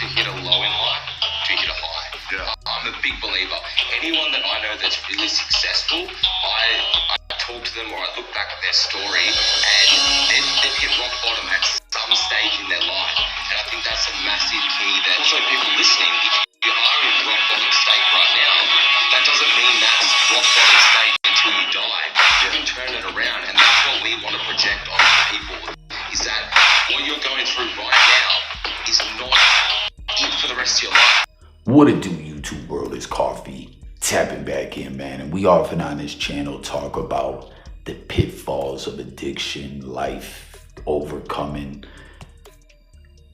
to hit a low in life to hit a high. Yeah. I'm a big believer. Anyone that I know that's really successful, I talk to them or I look back at their story and they've hit rock bottom at some stage in their life. And I think that's a massive key that also people listening, if you are in rock bottom state right now, that doesn't mean that's rock bottom state until you die. You can turn it around, and that's what we want to project on people, is that what you're going through right now is not it for the rest of your life. What it do, YouTube world? Is Coffee tapping back in, man. And we often on this channel talk about the pitfalls of addiction, life, overcoming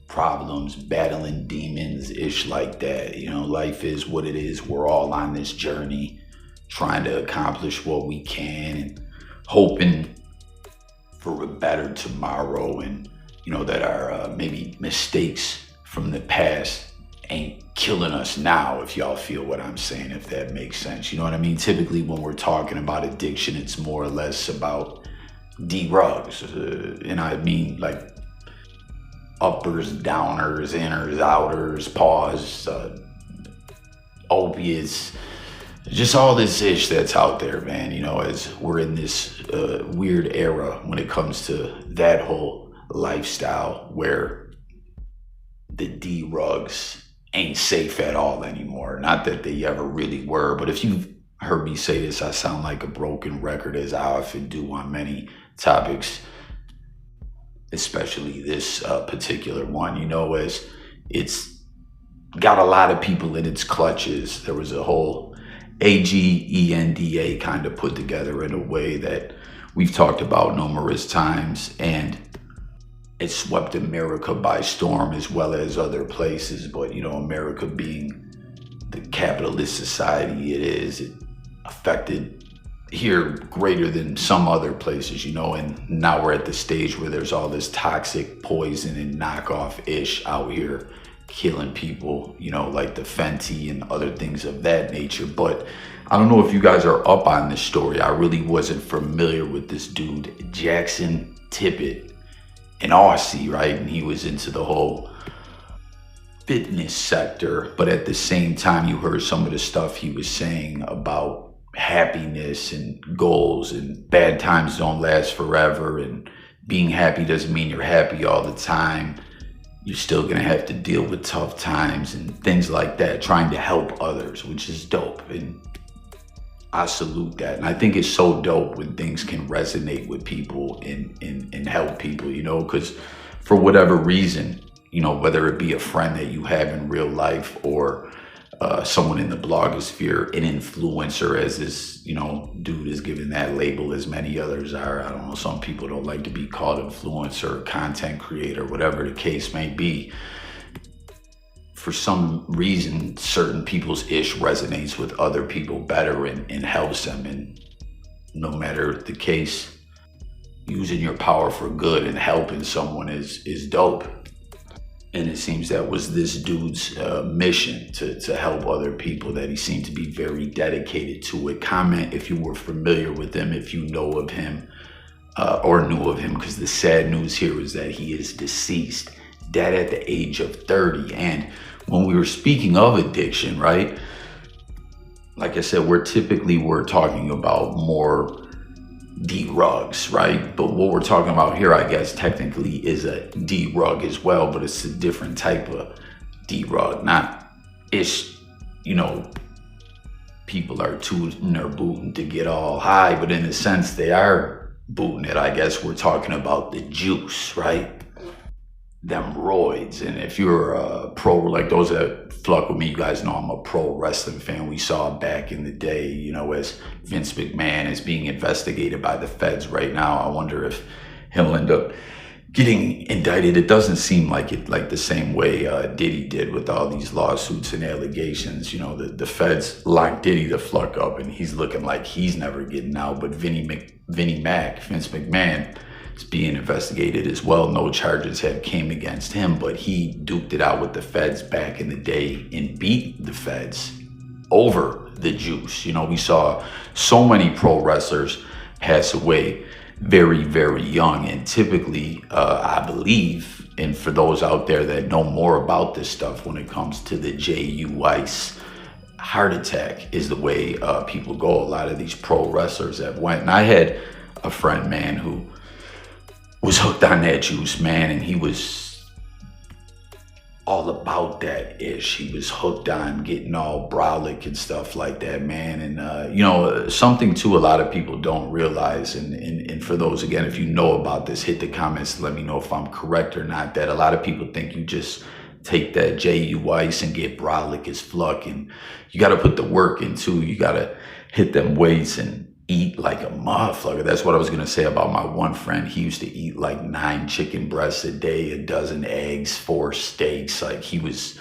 problems, battling demons, ish like that. You know, life is what it is. We're all on this journey trying to accomplish what we can and hoping for a better tomorrow, and you know that our maybe mistakes from the past ain't killing us now, if y'all feel what I'm saying, if that makes sense. You know what I mean? Typically when we're talking about addiction, it's more or less about drugs, and I mean like uppers, downers, inners, outers, pause, opiates, just all this ish that's out there, man. You know, as we're in this weird era when it comes to that whole lifestyle where the drugs ain't safe at all anymore. Not that they ever really were, but if you've heard me say this, I sound like a broken record, as I often do on many topics, especially this particular one, you know, as it's got a lot of people in its clutches. There was a whole AGENDA kind of put together in a way that we've talked about numerous times, and it swept America by storm as well as other places. But, you know, America being the capitalist society it is, it affected here greater than some other places, you know, and now we're at the stage where there's all this toxic poison and knockoff ish out here killing people, you know, like the Fenty and other things of that nature. But I don't know if you guys are up on this story. I really wasn't familiar with this dude, Jaxon Tippet, in Aussie, right? And he was into the whole fitness sector, but at the same time, you heard some of the stuff he was saying about happiness and goals, and bad times don't last forever, and being happy doesn't mean you're happy all the time. You're still gonna have to deal with tough times and things like that, trying to help others, which is dope. And I salute that. And I think it's so dope when things can resonate with people and help people, you know, because for whatever reason, you know, whether it be a friend that you have in real life or someone in the blogosphere, an influencer, as this, you know, dude is given that label, as many others are. I don't know, some people don't like to be called influencer, content creator, whatever the case may be. For some reason, certain people's ish resonates with other people better and helps them. And no matter the case, using your power for good and helping someone is dope. And it seems that was this dude's mission, to help other people, that he seemed to be very dedicated to it. Comment if you were familiar with him, if you know of him or knew of him, because the sad news here is that he is deceased, dead at the age of 30. And when we were speaking of addiction, right, like I said, we're talking about more drugs, right? But what we're talking about here, I guess, technically is a drug as well, but it's a different type of drug. Not ish, you know, people are tooting or booting to get all high, but in a sense they are booting it. I guess we're talking about the juice, right? Them roids. And if you're a pro, like those that fuck with me, you guys know I'm a pro wrestling fan. We saw back in the day, you know, as Vince McMahon is being investigated by the feds right now. I wonder if he'll end up getting indicted. It doesn't seem like it, like the same way Diddy did with all these lawsuits and allegations. You know, the feds locked Diddy the fuck up, and he's looking like he's never getting out. But Vince McMahon, is being investigated as well. No charges have came against him, but he duked it out with the feds back in the day and beat the feds over the juice. You know, we saw so many pro wrestlers pass away very, very young. And typically, I believe, and for those out there that know more about this stuff, when it comes to the JUICE, heart attack is the way people go. A lot of these pro wrestlers have went. And I had a friend, man, who was hooked on that juice, man, and he was all about that ish. He was hooked on getting all brolic and stuff like that, man. And you know, something too a lot of people don't realize, and for those, again, if you know about this, hit the comments, let me know if I'm correct or not, that a lot of people think you just take that JUICE and get brolic as fuck, and you got to put the work into. You got to hit them weights and eat like a motherfucker. That's what I was gonna say about my one friend. He used to eat like 9 chicken breasts a day, a dozen eggs, 4 steaks. Like, he was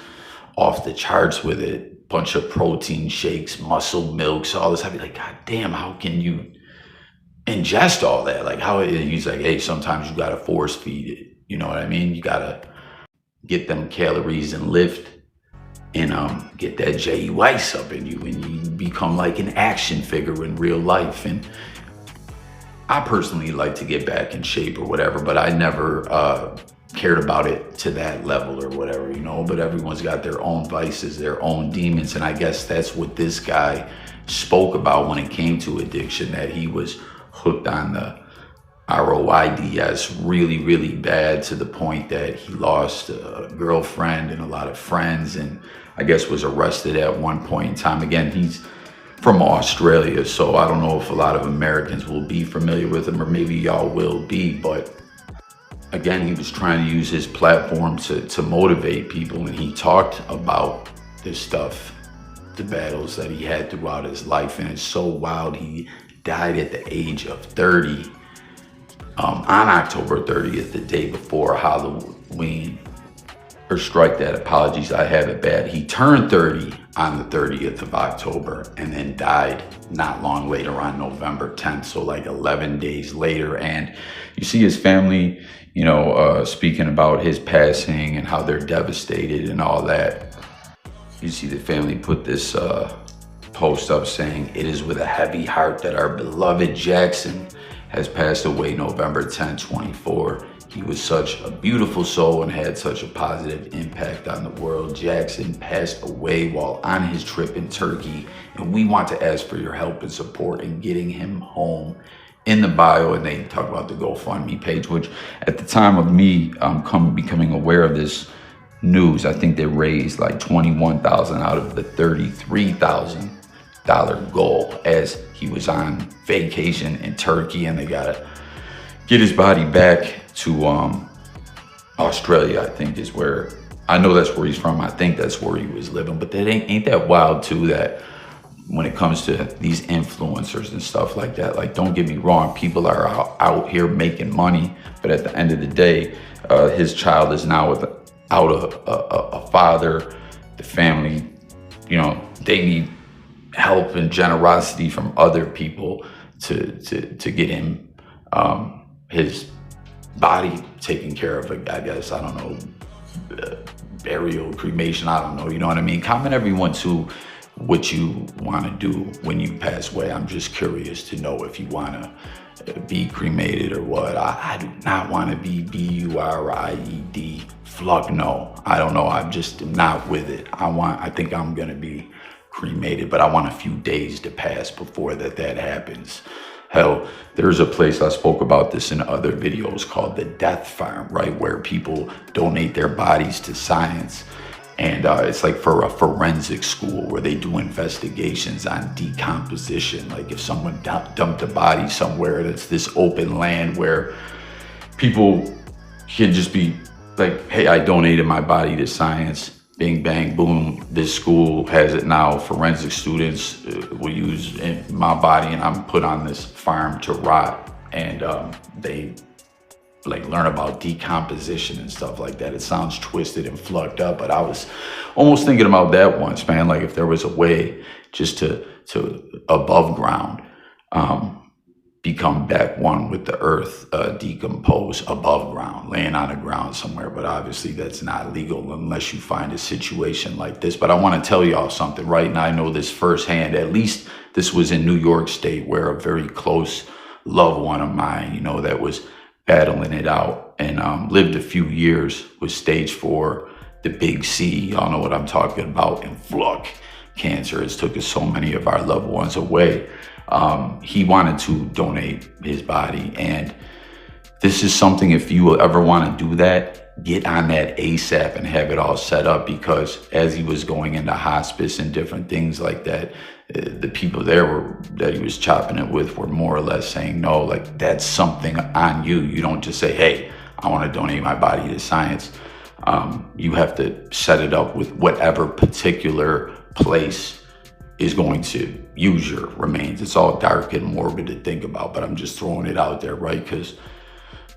off the charts with it. Bunch of protein shakes, muscle milks, all this. I'd be like, God damn, how can you ingest all that? Like, how? He's like, hey, sometimes you gotta force feed it. You know what I mean? You gotta get them calories and lift and get that JUICE up in you, and you become like an action figure in real life. And I personally like to get back in shape or whatever, but I never cared about it to that level or whatever, you know. But everyone's got their own vices, their own demons, and I guess that's what this guy spoke about when it came to addiction, that he was hooked on the ROIDS really, really bad, to the point that he lost a girlfriend and a lot of friends, and I guess was arrested at one point in time. Again, he's from Australia, so I don't know if a lot of Americans will be familiar with him, or maybe y'all will be, but again, he was trying to use his platform to motivate people, and he talked about this stuff, the battles that he had throughout his life, and it's so wild. He died at the age of 30. On October 30th, the day before Halloween, or strike that, apologies, I have it bad. He turned 30 on the 30th of October and then died not long later on November 10th, so like 11 days later. And you see his family, you know, speaking about his passing and how they're devastated and all that. You see the family put this post up saying, "It is with a heavy heart that our beloved Jaxon has passed away November 10, 24. He was such a beautiful soul and had such a positive impact on the world. Jaxon passed away while on his trip in Turkey, and we want to ask for your help and support in getting him home." In the bio, and they talk about the GoFundMe page, which at the time of me becoming aware of this news, I think they raised like $21,000 out of the $33,000 goal, as he was on vacation in Turkey, and they gotta get his body back to Australia, I think is where, I know that's where he's from. I think that's where he was living. But that ain't that wild too, that when it comes to these influencers and stuff like that, like, don't get me wrong, people are out here making money, but at the end of the day, his child is now without a father. The family, you know, they need help and generosity from other people to get him his body taken care of, I guess. I don't know, burial, cremation, I don't know, you know what I mean? Comment everyone too what you want to do when you pass away. I'm just curious to know if you want to be cremated or what. I do not want to be BURIED. Fuck no. I don't know. I'm just not with it. I think I'm going to be cremated, but I want a few days to pass before that happens. Hell, there's a place, I spoke about this in other videos, called the Death Farm, right? Where people donate their bodies to science. And it's like for a forensic school where they do investigations on decomposition. Like if someone dumped a body somewhere, that's this open land where people can just be like, hey, I donated my body to science. Bing, bang, boom. This school has it now. Forensic students will use my body, and I'm put on this farm to rot. And they like learn about decomposition and stuff like that. It sounds twisted and fucked up, but I was almost thinking about that once, man. Like if there was a way just to above ground, become back one with the earth, decompose above ground, laying on the ground somewhere. But obviously that's not legal unless you find a situation like this. But I want to tell y'all something right now. I know this firsthand. At least this was in New York State, where a very close loved one of mine, you know, that was battling it out, and lived a few years with stage 4, the big C. Y'all know what I'm talking about. And fluck, cancer has took so many of our loved ones away. He wanted to donate his body, and this is something, if you ever want to do that, get on that ASAP and have it all set up, because as he was going into hospice and different things like that, the people there that he was chopping it with were more or less saying, no, like, that's something on you. You don't just say, hey, I want to donate my body to science. You have to set it up with whatever particular place is going to use your remains. It's all dark and morbid to think about, but I'm just throwing it out there, right? Because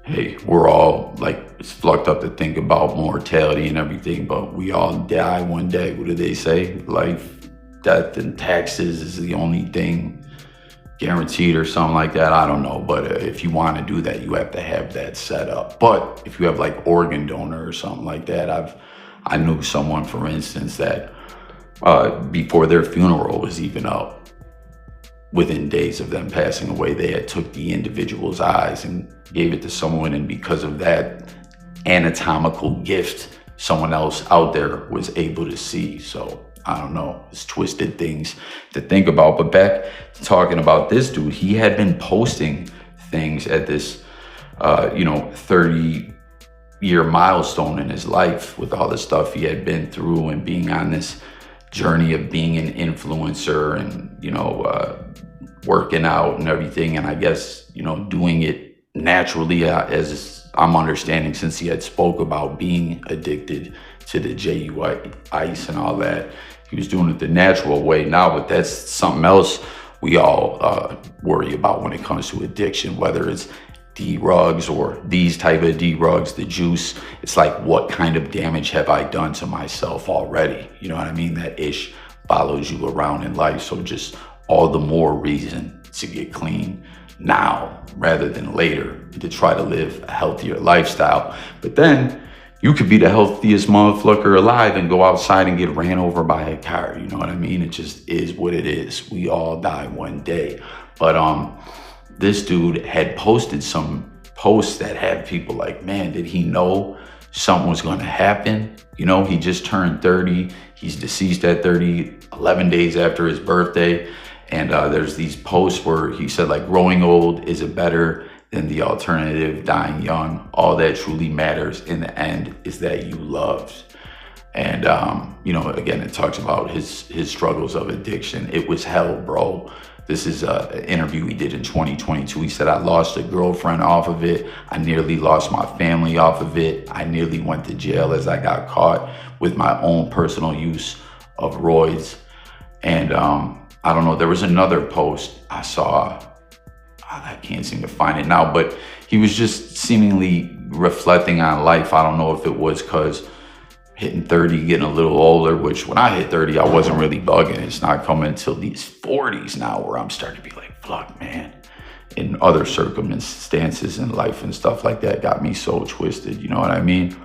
hey, we're all like, it's fucked up to think about mortality and everything, but we all die one day. What do they say? Life, death, and taxes is the only thing guaranteed or something like that. I don't know. But if you want to do that, you have to have that set up. But if you have like organ donor or something like that, I knew someone, for instance, that before their funeral was even up, within days of them passing away, they had took the individual's eyes and gave it to someone, and because of that anatomical gift, someone else out there was able to see. So I don't know, it's twisted things to think about. But back to talking about this dude, he had been posting things at this 30-year milestone in his life, with all the stuff he had been through and being on this journey of being an influencer, and working out and everything, and I guess doing it naturally, as I'm understanding, since he had spoke about being addicted to the JUI ice and all that. He was doing it the natural way now, but that's something else we all worry about when it comes to addiction, whether it's D-rugs or these type of D-rugs, the juice. It's like, what kind of damage have I done to myself already? You know what I mean? That ish follows you around in life. So just all the more reason to get clean now rather than later, to try to live a healthier lifestyle. But then you could be the healthiest motherfucker alive and go outside and get ran over by a car. You know what I mean? It just is what it is. We all die one day. But this dude had posted some posts that had people like, man, did he know something was going to happen? He just turned 30. He's deceased at 30, 11 days after his birthday. And there's these posts where he said, like, growing old is better than the alternative, dying young. All that truly matters in the end is that you loved. And, again, it talks about his struggles of addiction. It was hell, bro. This is an interview he did in 2022. He said, I lost a girlfriend off of it. I nearly lost my family off of it. I nearly went to jail as I got caught with my own personal use of roids. And I don't know, there was another post I saw. I can't seem to find it now, but he was just seemingly reflecting on life. I don't know if it was because hitting 30, getting a little older, which when I hit 30, I wasn't really bugging. It's not coming until these 40s now where I'm starting to be like, fuck, man. And other circumstances in life and stuff like that got me so twisted. You know what I mean?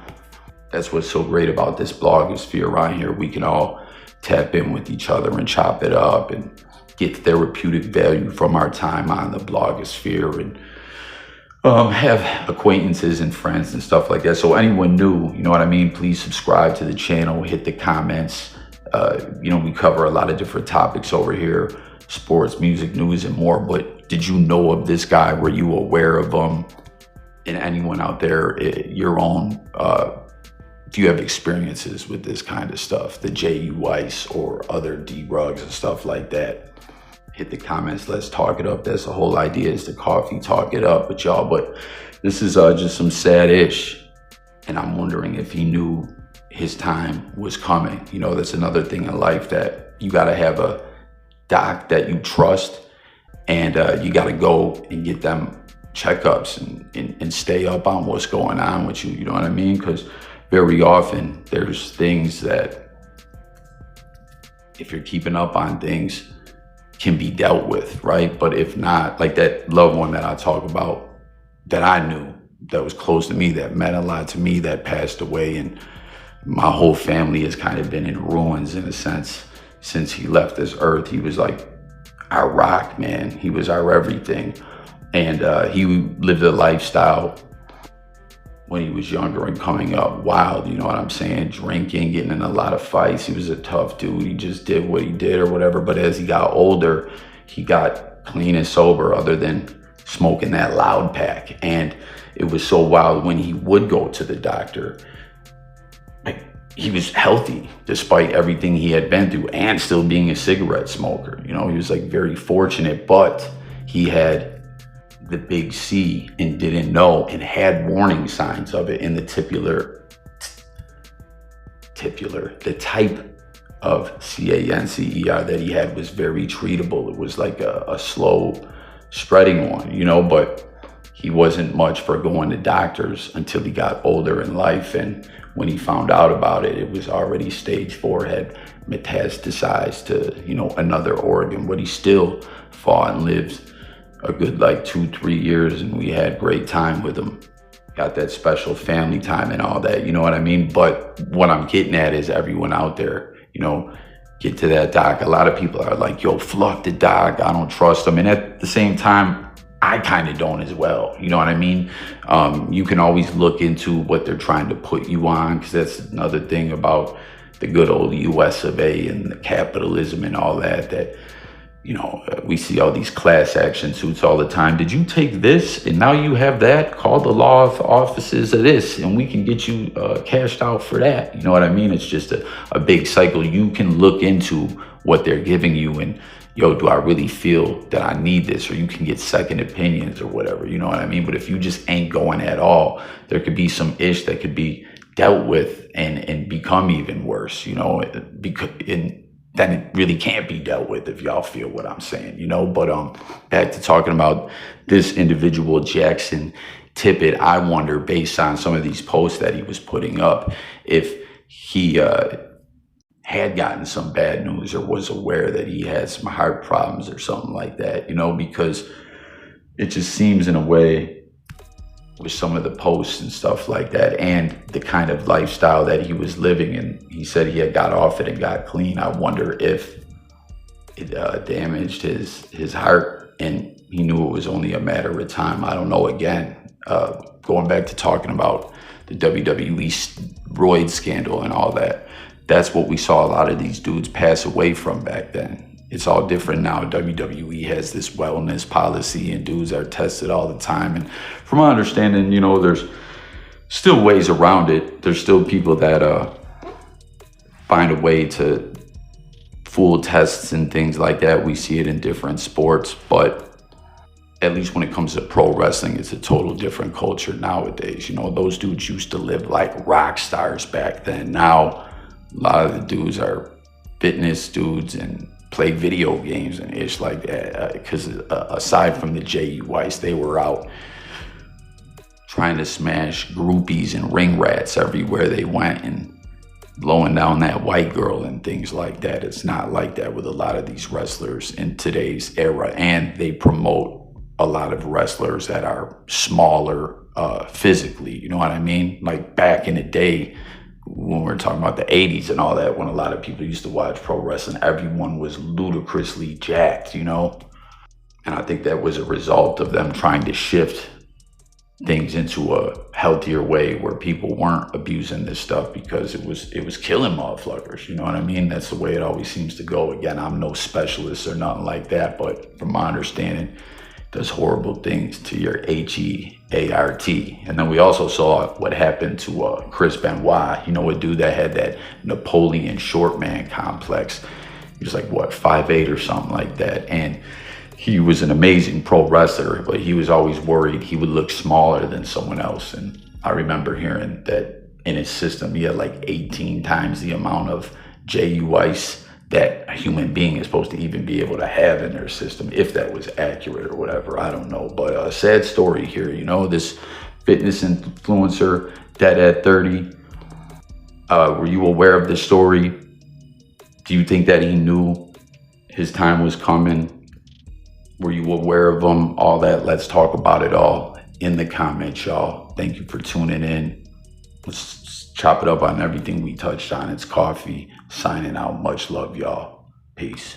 That's what's so great about this blogosphere around here. We can all tap in with each other and chop it up and get therapeutic value from our time on the blogosphere, and have acquaintances and friends and stuff like that. So anyone new, you know what I mean, please subscribe to the channel, hit the comments. We cover a lot of different topics over here, sports, music, news, and more. But did you know of this guy? Were you aware of him? And anyone out there, your own, do you have experiences with this kind of stuff, the JU Ice or other D-rugs and stuff like that? Hit the comments, let's talk it up. That's the whole idea, is to coffee talk it up with y'all. But this is just some sad ish, and I'm wondering if he knew his time was coming. That's another thing in life, that you got to have a doc that you trust, and you got to go and get them checkups and stay up on what's going on with you. You know what I mean? Because very often there's things that, if you're keeping up on things, can be dealt with, right? But if not, like that loved one that I talk about, that I knew, that was close to me, that meant a lot to me, that passed away, and my whole family has kind of been in ruins in a sense since he left this earth. He was like our rock, man. He was our everything. And he lived a lifestyle when he was younger and coming up wild, you know what I'm saying? Drinking, getting in a lot of fights. He was a tough dude. He just did what he did or whatever. But as he got older, he got clean and sober, other than smoking that loud pack. And it was so wild when he would go to the doctor, like, he was healthy despite everything he had been through and still being a cigarette smoker. You know, he was like very fortunate, but he had the big C and didn't know and had warning signs of it in the the type of cancer that he had was very treatable. It was like a slow spreading one, you know, but he wasn't much for going to doctors until he got older in life. And when he found out about it, it was already stage 4, had metastasized to, you know, another organ, but he still fought and lived a good like 2-3 years, and we had great time with him. Got that special family time and all that, you know what I mean? But what I'm getting at is everyone out there, you know, get to that doc. A lot of people are like, yo, fuck the doc, I don't trust him. And at the same time, I kind of don't as well, you know what I mean? You can always look into what they're trying to put you on, because that's another thing about the good old US of A and the capitalism and all that, that, you know, we see all these class action suits all the time. Did you take this and now you have that? Call the law offices of this and we can get you cashed out for that. You know what I mean? It's just a big cycle. You can look into what they're giving you and, yo, do I really feel that I need this? Or you can get second opinions or whatever, you know what I mean? But if you just ain't going at all, there could be some ish that could be dealt with and become even worse, you know, because then it really can't be dealt with, if y'all feel what I'm saying, you know. But back to talking about this individual, Jaxon Tippet, I wonder, based on some of these posts that he was putting up, if he had gotten some bad news or was aware that he had some heart problems or something like that, you know, because it just seems in a way with some of the posts and stuff like that and the kind of lifestyle that he was living, and he said he had got off it and got clean. I wonder if it damaged his heart and he knew it was only a matter of time. I don't know. Again, going back to talking about the WWE steroid scandal and all that, that's what we saw a lot of these dudes pass away from back then. It's all different now. WWE has this wellness policy and dudes are tested all the time. And from my understanding, you know, there's still ways around it. There's still people that find a way to fool tests and things like that. We see it in different sports, but at least when it comes to pro wrestling, it's a total different culture nowadays. You know, those dudes used to live like rock stars back then. Now, a lot of the dudes are fitness dudes and play video games and ish like that, because aside from the JUIs, they were out trying to smash groupies and ring rats everywhere they went and blowing down that white girl and things like that. It's not like that with a lot of these wrestlers in today's era, and they promote a lot of wrestlers that are smaller physically, you know what I mean? Like back in the day, when we're talking about the 80s and all that, when a lot of people used to watch pro wrestling, everyone was ludicrously jacked, you know? And I think that was a result of them trying to shift things into a healthier way where people weren't abusing this stuff because it was killing motherfuckers, you know what I mean? That's the way it always seems to go. Again, I'm no specialist or nothing like that, but from my understanding, it does horrible things to your HEART. And then we also saw what happened to Chris Benoit, you know, a dude that had that Napoleon short man complex. He was like, what, 5'8" or something like that. And he was an amazing pro wrestler, but he was always worried he would look smaller than someone else. And I remember hearing that in his system, he had like 18 times the amount of JUIs that a human being is supposed to even be able to have in their system, if that was accurate or whatever, I don't know. But a sad story here, you know, this fitness influencer dead at 30. Were you aware of this story? Do you think that he knew his time was coming? Were you aware of him? All that, let's talk about it all in the comments, y'all. Thank you for tuning in. Let's chop it up on everything we touched on. It's Coffee signing out. Much love, y'all. Peace.